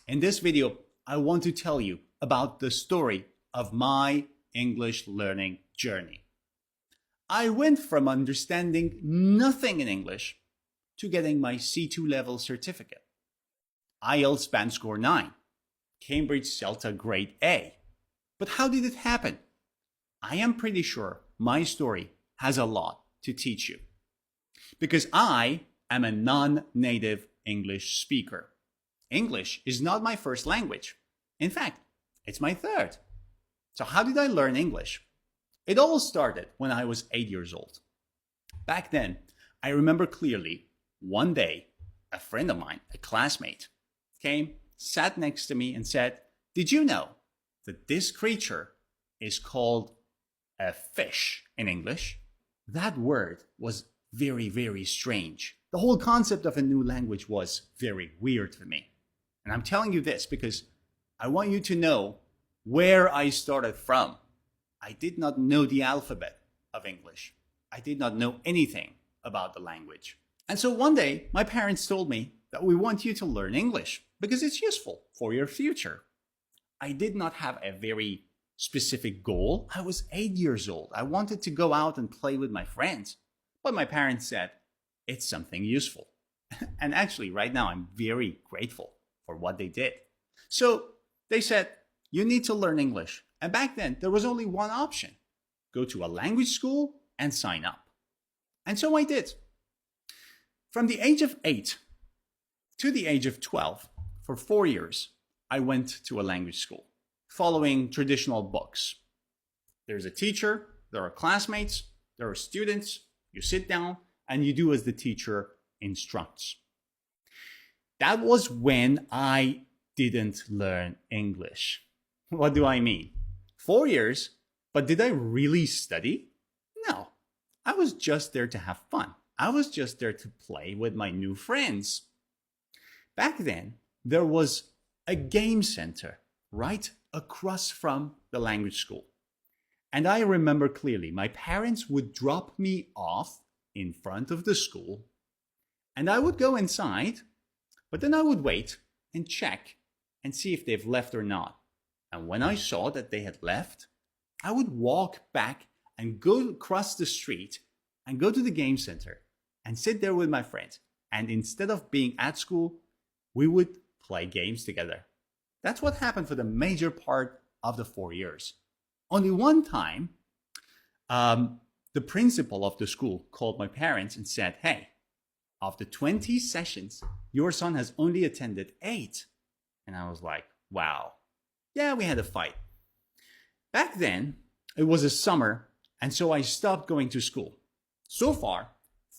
In this video, I want to tell you about the story of my English learning journey. I went from understanding nothing in English to getting my C2 level certificate, IELTS band score 9, Cambridge CELTA grade A. But how did it happen? I am pretty sure my story has a lot to teach you, because I am a non-native English speaker. English is not my first language. In fact, it's my third. So how did I learn English? It all started when I was 8 years old. Back then, I remember clearly, one day, a friend of mine, a classmate, came, sat next to me and said, "Did you know that this creature is called a fish in English?" That word was very, very strange. The whole concept of a new language was very weird for me. And I'm telling you this because I want you to know where I started from. I did not know the alphabet of English. I did not know anything about the language. And so one day, my parents told me that we want you to learn English because it's useful for your future. I did not have a very specific goal. I was 8 years old. I wanted to go out and play with my friends. But my parents said, it's something useful. And actually, right now, I'm very grateful for what they did. So they said, you need to learn English. And back then, there was only one option. Go to a language school and sign up. And so I did. From the age of 8 to the age of 12, for 4 years, I went to a language school, following traditional books. There's a teacher, there are classmates, there are students, you sit down, and you do as the teacher instructs. That was when I didn't learn English. What do I mean? 4 years, but did I really study? No. I was just there to have fun. I was just there to play with my new friends. Back then, there was a game center right across from the language school. And I remember clearly, my parents would drop me off in front of the school, and I would go inside, but then I would wait and check and see if they've left or not. And when I saw that they had left, I would walk back and go across the street and go to the game center and sit there with my friends. And instead of being at school, we would play games together. That's what happened for the major part of the 4 years. Only one time, the principal of the school called my parents and said, hey, of the 20 sessions, your son has only attended 8. And I was like, wow. Yeah, we had a fight. Back then, it was a summer, and so I stopped going to school. So far,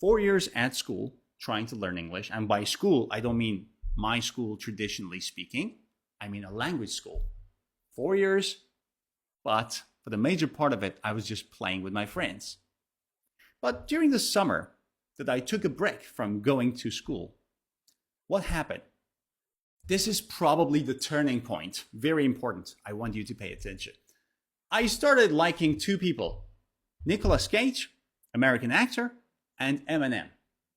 4 years at school, trying to learn English. And by school, I don't mean my school, traditionally speaking. I mean a language school. 4 years, but for the major part of it, I was just playing with my friends. But during the summer that I took a break from going to school, what happened? This is probably the turning point. Very important. I want you to pay attention. I started liking two people, Nicolas Cage, American actor, and Eminem,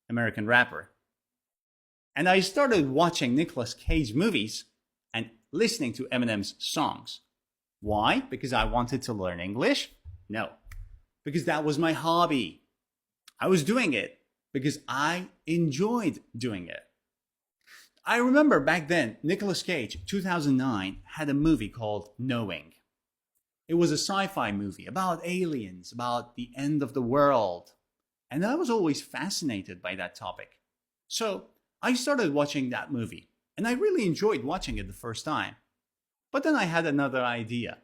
American rapper. And I started watching Nicolas Cage movies and listening to Eminem's songs. Why? Because I wanted to learn English? No, because that was my hobby. I was doing it because I enjoyed doing it. I remember back then, Nicolas Cage, 2009, had a movie called Knowing. It was a sci-fi movie about aliens, about the end of the world. And I was always fascinated by that topic. So I started watching that movie, and I really enjoyed watching it the first time. But then I had another idea.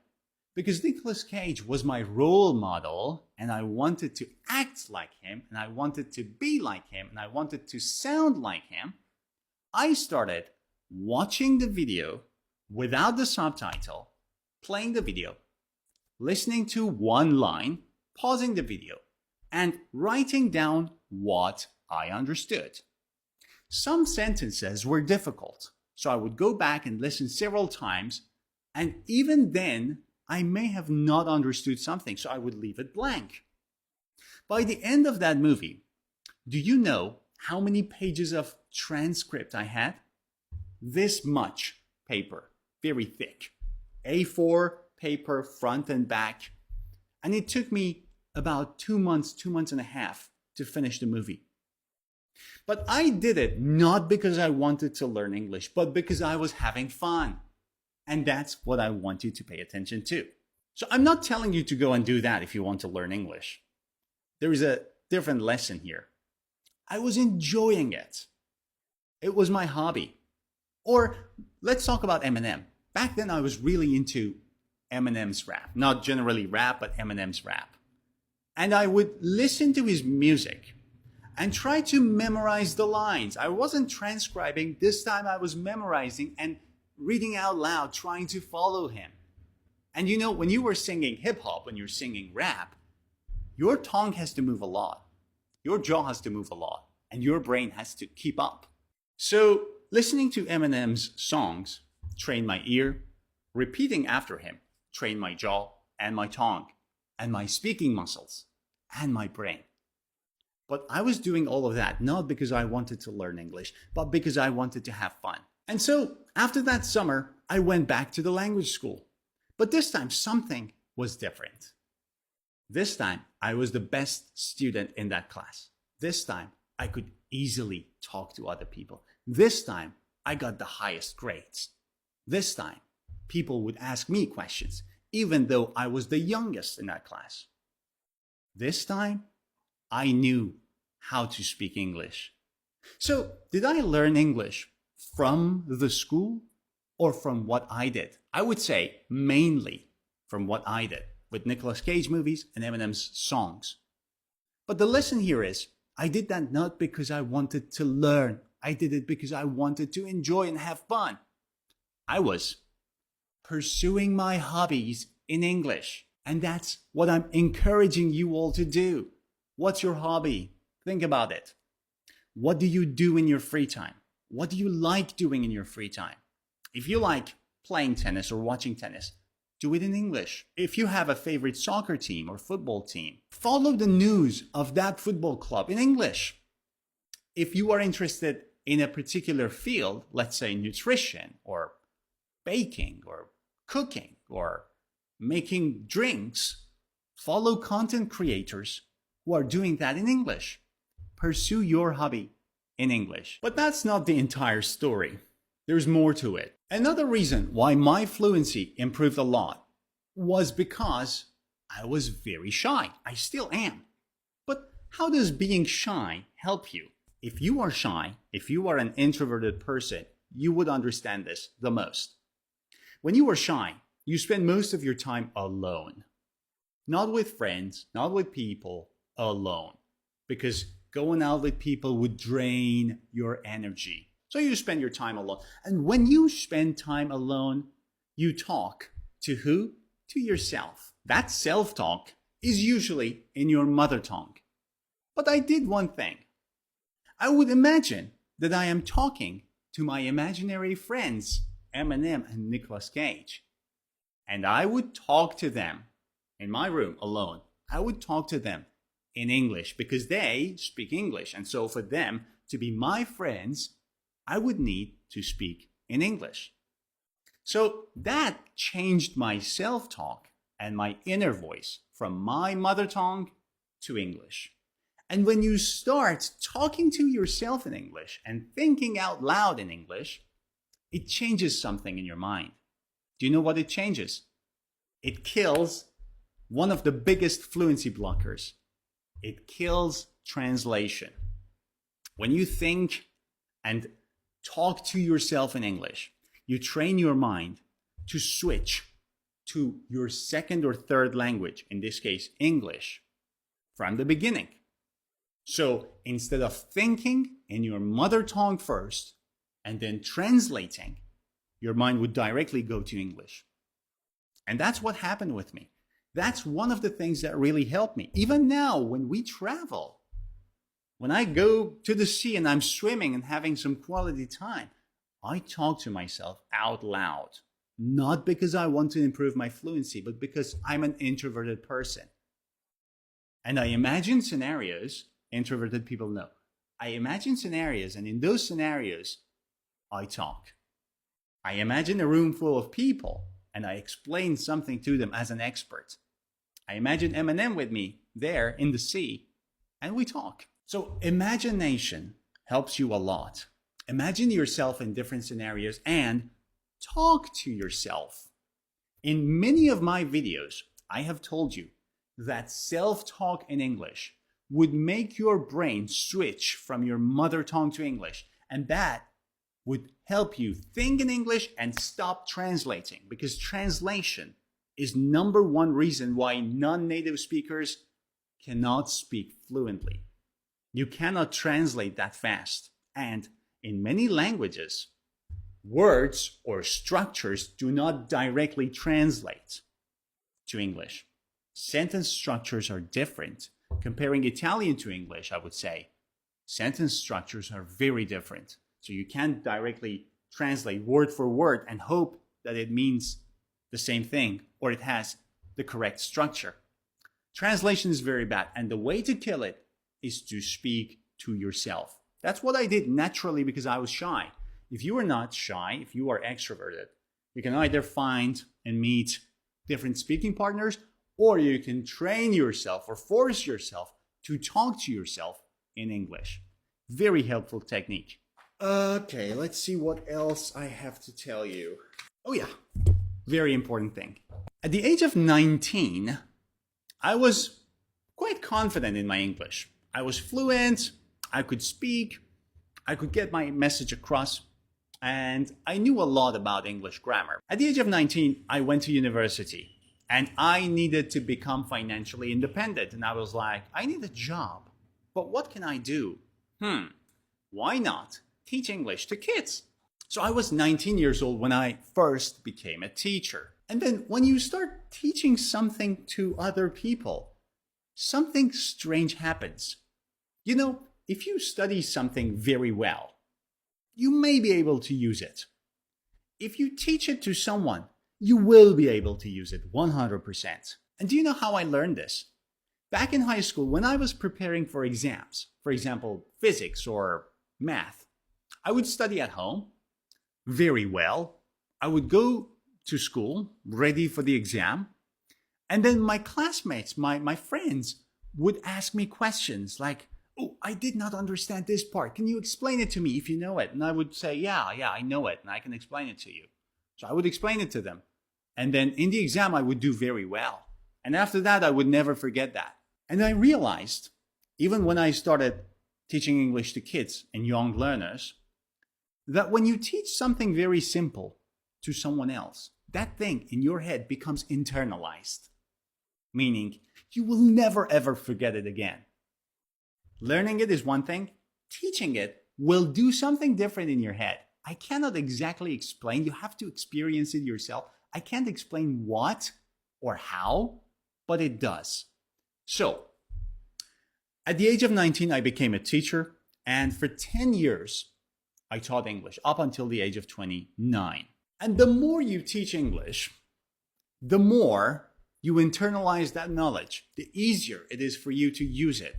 Because Nicolas Cage was my role model, and I wanted to act like him, and I wanted to be like him, and I wanted to sound like him, I started watching the video without the subtitle, playing the video, listening to one line, pausing the video, and writing down what I understood. Some sentences were difficult, so I would go back and listen several times, and even then, I may have not understood something, so I would leave it blank. By the end of that movie, do you know how many pages of transcript I had? This much paper, very thick. A4 paper, front and back. And it took me about 2 months, 2.5 months to finish the movie. But I did it not because I wanted to learn English, but because I was having fun. And that's what I want you to pay attention to. So I'm not telling you to go and do that if you want to learn English. There is a different lesson here. I was enjoying it. It was my hobby. Or let's talk about Eminem. Back then I was really into Eminem's rap. Not generally rap, but Eminem's rap. And I would listen to his music and try to memorize the lines. I wasn't transcribing. This time I was memorizing and reading out loud, trying to follow him. And you know, when you were singing hip hop, when you're singing rap, your tongue has to move a lot. Your jaw has to move a lot. And your brain has to keep up. So listening to Eminem's songs trained my ear. Repeating after him trained my jaw and my tongue and my speaking muscles and my brain. But I was doing all of that not because I wanted to learn English, but because I wanted to have fun. And so after that summer, I went back to the language school. But this time something was different. This time I was the best student in that class. This time I could easily talk to other people. This time I got the highest grades. This time people would ask me questions, even though I was the youngest in that class. This time I knew how to speak English. So did I learn English from the school or from what I did? I would say mainly from what I did with Nicolas Cage movies and Eminem's songs. But the lesson here is, I did that not because I wanted to learn. I did it because I wanted to enjoy and have fun. I was pursuing my hobbies in English. And that's what I'm encouraging you all to do. What's your hobby? Think about it. What do you do in your free time? What do you like doing in your free time? If you like playing tennis or watching tennis, do it in English. If you have a favorite soccer team or football team, follow the news of that football club in English. If you are interested in a particular field, let's say nutrition or baking or cooking or making drinks, follow content creators who are doing that in English. Pursue your hobby in English. But that's not the entire story. There's more to it. Another reason why my fluency improved a lot was because I was very shy. I still am. But how does being shy help you? If you are shy, if you are an introverted person, you would understand this the most. When you are shy, you spend most of your time alone. Not with friends, not with people, alone. Because going out with people would drain your energy. So you spend your time alone. And when you spend time alone, you talk to who? To yourself. That self-talk is usually in your mother tongue. But I did one thing. I would imagine that I am talking to my imaginary friends, Eminem and Nicolas Cage. And I would talk to them in my room alone. I would talk to them in English because they speak English. And so for them to be my friends, I would need to speak in English. So that changed my self-talk and my inner voice from my mother tongue to English. And when you start talking to yourself in English and thinking out loud in English, it changes something in your mind. Do you know what it changes? It kills one of the biggest fluency blockers. It kills translation. When you think and talk to yourself in English, you train your mind to switch to your second or third language, in this case, English, from the beginning. So instead of thinking in your mother tongue first and then translating, your mind would directly go to English. And that's what happened with me. That's one of the things that really helped me. Even now, when we travel, when I go to the sea and I'm swimming and having some quality time, I talk to myself out loud. Not because I want to improve my fluency, but because I'm an introverted person. And I imagine scenarios, introverted people know. I imagine scenarios, and in those scenarios, I talk. I imagine a room full of people and I explain something to them as an expert. I imagine Eminem with me there in the sea and we talk. So imagination helps you a lot. Imagine yourself in different scenarios and talk to yourself. In many of my videos, I have told you that self-talk in English would make your brain switch from your mother tongue to English, and that would help you think in English and stop translating, because translation is number one reason why non-native speakers cannot speak fluently. You cannot translate that fast, and in many languages, words or structures do not directly translate to English. Sentence structures are different. Comparing Italian to English, I would say, sentence structures are very different. So you can't directly translate word for word and hope that it means the same thing or it has the correct structure. Translation is very bad, and the way to kill it is to speak to yourself. That's what I did naturally because I was shy. If you are not shy, if you are extroverted, you can either find and meet different speaking partners, or you can train yourself or force yourself to talk to yourself in English. Very helpful technique. Okay, let's see what else I have to tell you. Oh yeah, very important thing. At the age of 19, I was quite confident in my English. I was fluent, I could speak, I could get my message across, and I knew a lot about English grammar. At the age of 19, I went to university and I needed to become financially independent. And I was like, I need a job, but what can I do? Why not teach English to kids? So I was 19 years old when I first became a teacher. And then when you start teaching something to other people, something strange happens. You know, if you study something very well, you may be able to use it. If you teach it to someone, you will be able to use it 100%. And do you know how I learned this? Back in high school, when I was preparing for exams, for example, physics or math, I would study at home very well. I would go to school ready for the exam. And then my classmates, my friends would ask me questions like, oh, I did not understand this part. Can you explain it to me if you know it? And I would say, yeah, I know it and I can explain it to you. So I would explain it to them. And then in the exam, I would do very well. And after that, I would never forget that. And I realized, even when I started teaching English to kids and young learners, that when you teach something very simple to someone else, that thing in your head becomes internalized, meaning you will never ever forget it again. Learning it is one thing, teaching it will do something different in your head. I cannot exactly explain, you have to experience it yourself. I can't explain what or how, but it does. So, at the age of 19, I became a teacher, and for 10 years, I taught English up until the age of 29. And the more you teach English, the more you internalize that knowledge, the easier it is for you to use it.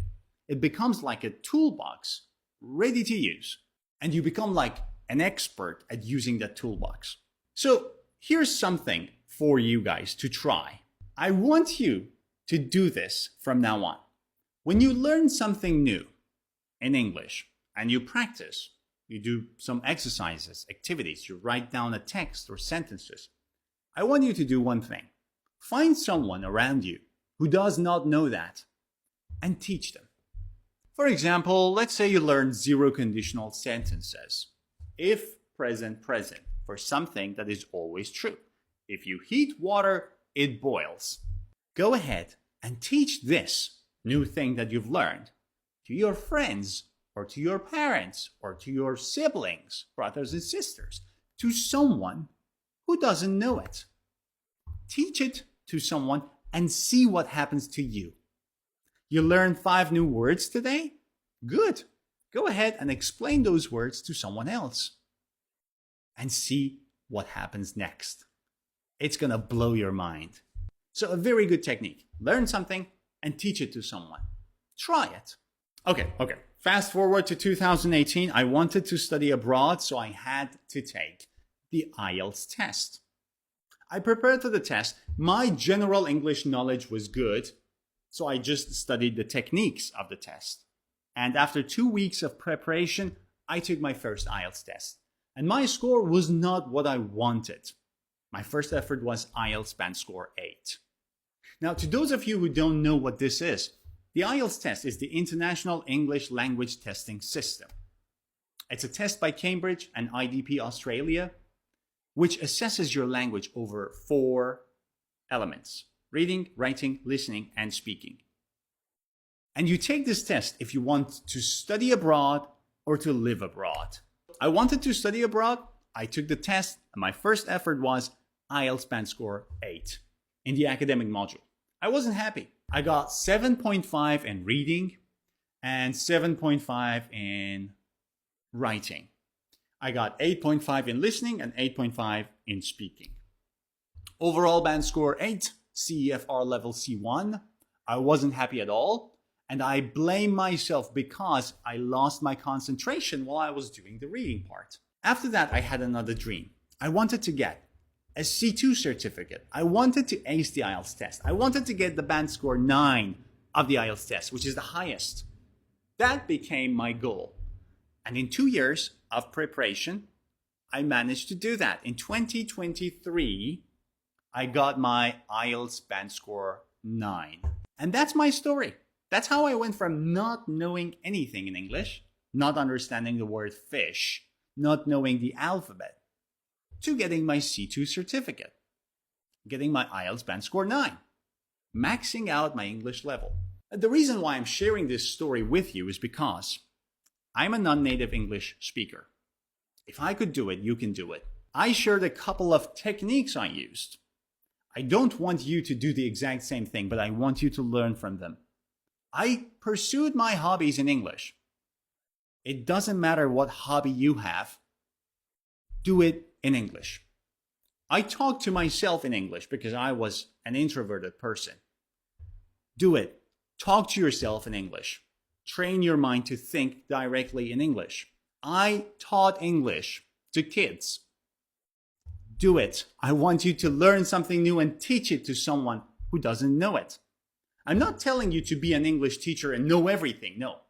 It becomes like a toolbox ready to use, and you become like an expert at using that toolbox. So here's something for you guys to try. I want you to do this from now on. When you learn something new in English and you practice, you do some exercises, activities, you write down a text or sentences, I want you to do one thing. Find someone around you who does not know that and teach them. For example, let's say you learn zero conditional sentences. If present, present, for something that is always true. If you heat water, it boils. Go ahead and teach this new thing that you've learned to your friends or to your parents or to your siblings, brothers and sisters, to someone who doesn't know it. Teach it to someone and see what happens to you. You learned 5 new words today? Good. Go ahead and explain those words to someone else and see what happens next. It's going to blow your mind. So a very good technique. Learn something and teach it to someone. Try it. Okay. Fast forward to 2018. I wanted to study abroad, so I had to take the IELTS test. I prepared for the test. My general English knowledge was good, so I just studied the techniques of the test. And after 2 weeks of preparation, I took my first IELTS test. And my score was not what I wanted. My first effort was IELTS band score 8. Now, to those of you who don't know what this is, the IELTS test is the International English Language Testing System. It's a test by Cambridge and IDP Australia, which assesses your language over 4 elements: reading, writing, listening, and speaking. And you take this test if you want to study abroad or to live abroad. I wanted to study abroad. I took the test, and my first effort was IELTS band score 8 in the academic module. I wasn't happy. I got 7.5 in reading and 7.5 in writing. I got 8.5 in listening and 8.5 in speaking. Overall band score 8, CEFR level C1. I wasn't happy at all, and I blame myself because I lost my concentration while I was doing the reading part. After that, I had another dream. I wanted to get a C2 certificate. I wanted to ace the IELTS test. I wanted to get the band score 9 of the IELTS test, which is the highest. That became my goal. And in 2 years of preparation, I managed to do that. In 2023, I got my IELTS band score 9. And that's my story. That's how I went from not knowing anything in English, not understanding the word fish, not knowing the alphabet, to getting my C2 certificate, getting my IELTS band score 9, maxing out my English level. The reason why I'm sharing this story with you is because I'm a non-native English speaker. If I could do it, you can do it. I shared a couple of techniques I used. I don't want you to do the exact same thing, but I want you to learn from them. I pursued my hobbies in English. It doesn't matter what hobby you have. Do it in English. I talk to myself in English because I was an introverted person. Do it. Talk to yourself in English. Train your mind to think directly in English. I taught English to kids. Do it. I want you to learn something new and teach it to someone who doesn't know it. I'm not telling you to be an English teacher and know everything. No.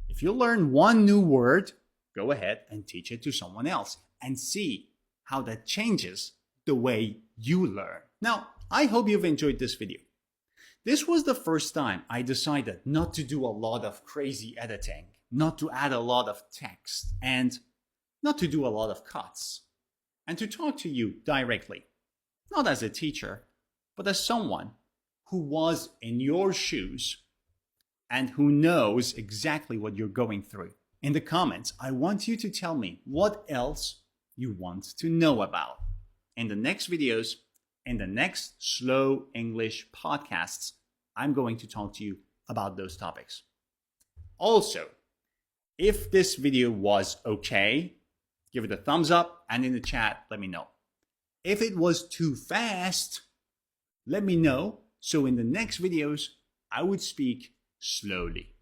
If you learn one new word, go ahead and teach it to someone else and see how that changes the way you learn. Now, I hope you've enjoyed this video. This was the first time I decided not to do a lot of crazy editing, not to add a lot of text, and not to do a lot of cuts, and to talk to you directly, not as a teacher, but as someone who was in your shoes and who knows exactly what you're going through. In the comments, I want you to tell me what else you want to know about. In the next videos, in the next Slow English podcasts, I'm going to talk to you about those topics. Also, if this video was okay, give it a thumbs up, and in the chat, let me know. If it was too fast, let me know, so in the next videos, I would speak slowly.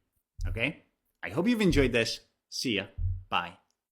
Okay? I hope you've enjoyed this. See ya. Bye.